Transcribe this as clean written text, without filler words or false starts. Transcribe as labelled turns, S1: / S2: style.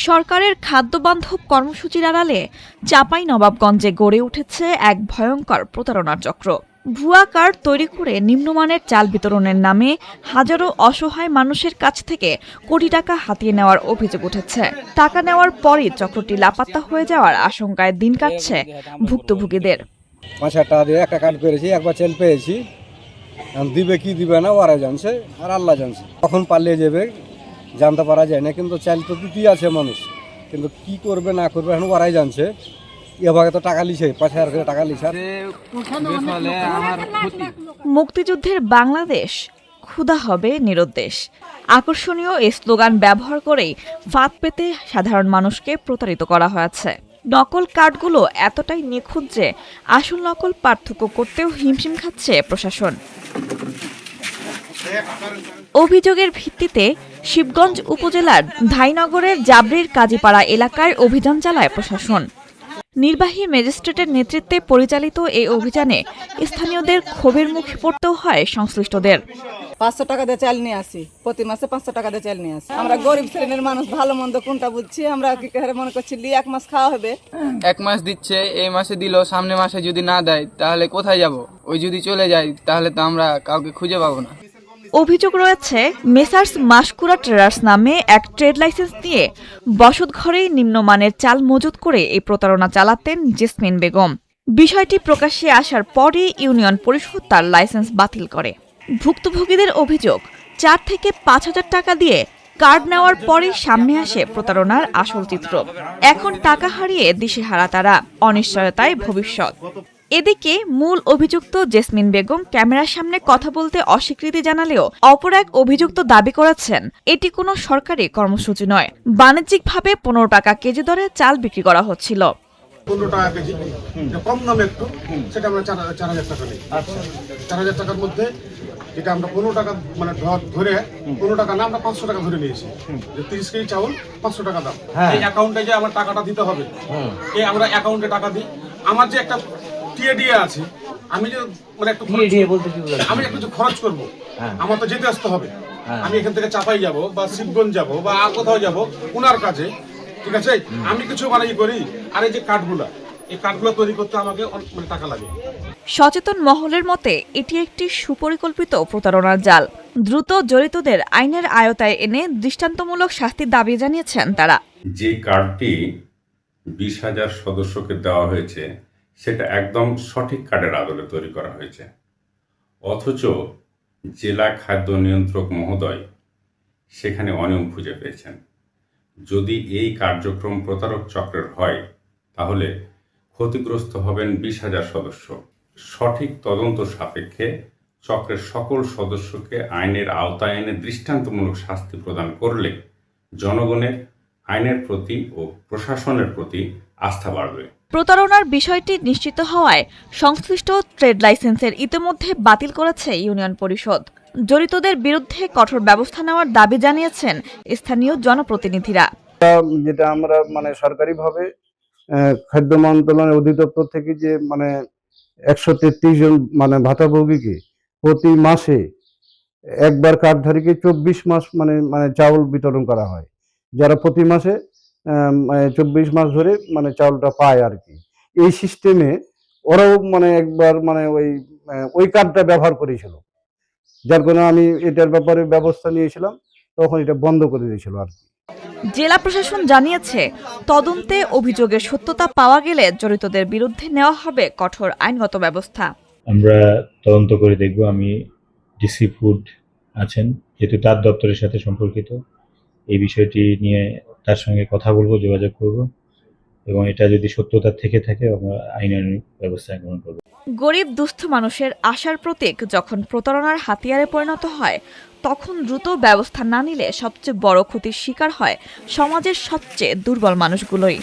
S1: সরকারের খাদ্যবান্ধব কর্মসূচির আড়ালে চাঁপাইনবাবগঞ্জে গড়ে উঠেছে এক ভয়ঙ্কর প্রতারণার চক্র। ভুয়া কার্ড তৈরি করে নিম্নমানের চাল বিতরণের নামে হাজারো অসহায় মানুষের কাছ থেকে কোটি টাকা হাতিয়ে নেওয়ার অভিযোগ উঠেছে। টাকা নেওয়ার পরই চক্রটি লাপাত্তা হয়ে যাওয়ার আশঙ্কায় দিন কাটছে ভুক্তভোগীদের।
S2: ৫,০০০ টাকা দিয়ে একটা কার্ড পেয়েছি, একবার চাল পেয়েছি, দিবে কি দিবে না ওরা জানছে আর আল্লাহ জানছে। কখন পালিয়ে যাবে জানতে পারা যায় না, কিন্তু চাল তো দিতেই আছে মানুষ, কিন্তু কি করবে না করবে এখন ওরাই জানছে। এভাবে তো টাকা লিছে, ৫,০০০ করে টাকা লিছে।
S1: মুক্তিযুদ্ধের বাংলাদেশ, ক্ষুধা হবে নিরুদ্দেশ আকর্ষণীয় এই স্লোগান ব্যবহার করেই ফাঁদ পেতে সাধারণ মানুষকে প্রতারিত করা হয়েছে। নকল কার্ডগুলো এতটাই নিখুঁত যে আসল নকল পার্থক্য করতেও হিমশিম খাচ্ছে প্রশাসন। অভিযোগের ভিত্তিতে শিবগঞ্জ উপজেলার ধাইনগরের জাবরির কাজীপাড়া এলাকায় অভিযান চালায় প্রশাসন। নির্বাহী ম্যাজিস্ট্রেটের নেতৃত্বে পরিচালিত এই অভিযানে স্থানীয়দের ক্ষোভের মুখে পড়তেও হয় সংশ্লিষ্টদের।
S3: ৫০০ টাকা দিয়ে চাল নিয়ে আসি, প্রতি মাসে ৫০০ টাকা দিয়ে চাল নিয়ে আসি। আমরা গরিব শ্রেণীর মানুষ, ভালো মন্দ কোনটা বুঝছি? আমরা কি মনে করছি ১ মাস খাওয়া হবে।
S4: 1 মাস দিচ্ছে, এই মাসে দিল, সামনে মাসে যদি না দেয় তাহলে কোথায় যাব? ওই যদি চলে যায় তাহলে তো আমরা কাউকে খুঁজে পাবো না।
S1: অভিযোগ রয়েছে মেসার্স মাসকুরা ট্রেডার্স নামে এক ট্রেড লাইসেন্স নিয়ে বসতঘরেই নিম্নমানের চাল মজুত করে এই প্রতারণা চালাতেন জেসমিন বেগম। বিষয়টি প্রকাশ্যে আসার পরই ইউনিয়ন পরিষদ তার লাইসেন্স বাতিল করে। ভুক্তভোগীদের অভিযোগ ৪ থেকে ৫,০০০ টাকা দিয়ে কার্ড নেওয়ার পরই সামনে আসে প্রতারণার আসল চিত্র। এখন টাকা হারিয়ে দিশেহারা তারা, অনিশ্চয়তায় ভবিষ্যৎ। এদিকে মূল অভিযুক্ত জেসমিন বেগম ক্যামেরার সামনে কথা বলতে অস্বীকৃতি জানালেও অপর এক অভিযুক্ত দাবি করেছেন এটি কোনো সরকারি কর্মসূচি নয়, বাণিজ্যিকভাবে ১৫ টাকা কেজি দরে চাল বিক্রি করা হচ্ছিল।
S5: ১৫ টাকা কেজি, কম দামে একটু, সেটা আমরা ৪,০০০ টাকা নিই। ৪,০০০ টাকার মধ্যে এটা আমরা ১৫ টাকা মানে ধরে ১৫ টাকা না, আমরা ৫০০ টাকা ধরে নিয়েছি। ৩০ কেজি চাউল ৫০০ টাকা দাম। এই অ্যাকাউন্টে যে আমার টাকাটা দিতে হবে, এই আমরা অ্যাকাউন্টে টাকা দিই। আমার যে একটা টিএডিএ আছে, আমি যে মানে একটু আমি একটু খরচ করবো, আমার তো যেতে আসতে হবে। আমি এখান থেকে চাপাই যাব বা শিবগঞ্জ যাব বা কোথাও যাব ওনার কাছে, ঠিক আছে? আমি কিছু মানে করি, আর এই যে কার্ডগুলো তৈরি করতে আমাকে মানে টাকা লাগে।
S1: সচেতন মহলের মতে এটি একটি সুপরিকল্পিত প্রতারণার জাল। দ্রুত জড়িতদের আইনের আওতায় এনে দৃষ্টান্তমূলক শাস্তির দাবি জানিয়েছেন তারা।
S6: যে কার্ডটি ২০,০০০ সদস্যকে দেওয়া হয়েছে সেটা একদম সঠিক কার্ডের আদলে তৈরি করা হয়েছে, অথচ জেলা খাদ্য নিয়ন্ত্রক মহোদয় সেখানে অনিয়ম খুঁজে পেয়েছেন। যদি এই কার্যক্রম প্রতারক চক্রের হয় তাহলে ক্ষতিগ্রস্ত হবেন ২০,০০০ সদস্য। সঠিক তদন্ত সাপেক্ষে চক্রের সকল সদস্যকে আইনের আওতায় এনে দৃষ্টান্তমূলক শাস্তি প্রদান করলে জনগণের আইনের প্রতি ও প্রশাসনের প্রতি আস্থা বাড়বে।
S1: প্রতারণার বিষয়টি নিশ্চিত হওয়ায় সংশ্লিষ্ট ট্রেড লাইসেন্সের ইতিমধ্যে বাতিল করেছে ইউনিয়ন পরিষদ। জড়িতদের বিরুদ্ধে কঠোর ব্যবস্থা নেওয়ার দাবি জানিয়েছেন স্থানীয় জনপ্রতিনিধিরা।
S2: যেটা আমরা মানে সরকারিভাবে খাদ্য মন্ত্রণালয়ের অধিদপ্তর থেকে যে মানে ১৩৩ জন মানে ভাতাভোগীকে প্রতি মাসে একবার কার্ডধারীকে ২৪ মাস মানে চাউল বিতরণ করা হয়, যারা প্রতি মাসে ২৪ মাস ধরে মানে চাউলটা পায় আর কি। এই সিস্টেমে ওরাও মানে একবার মানে ওই কার্ডটা ব্যবহার করেছিল, যার কারণে আমি এটার ব্যাপারে ব্যবস্থা নিয়েছিলাম, তখন এটা বন্ধ করে দিয়েছিল আর কি।
S1: জেলা প্রশাসন জানিয়েছে তদন্তে অভিযোগের সত্যতা পাওয়া গেলে জড়িতদের বিরুদ্ধে নেওয়া হবে কঠোর আইনগত ব্যবস্থা।
S7: আমরা তদন্ত করে দেখব। আমি ডিসি ফুড আছেন, যেহেতু তার দপ্তরের সাথে সম্পর্কিত, এই বিষয়টি নিয়ে তার সঙ্গে কথা বলবো, যোগাযোগ করব, এবং এটা যদি সত্যতা থেকে থাকে আমরা আইনানুগ ব্যবস্থা গ্রহণ করব।
S1: গরিব দুস্থ মানুষের আশার প্রতীক যখন প্রতারণার হাতিয়ারে পরিণত হয়, তখন দ্রুত ব্যবস্থা না নিলে সবচেয়ে বড় ক্ষতির শিকার হয় সমাজের সবচেয়ে দুর্বল মানুষগুলোই।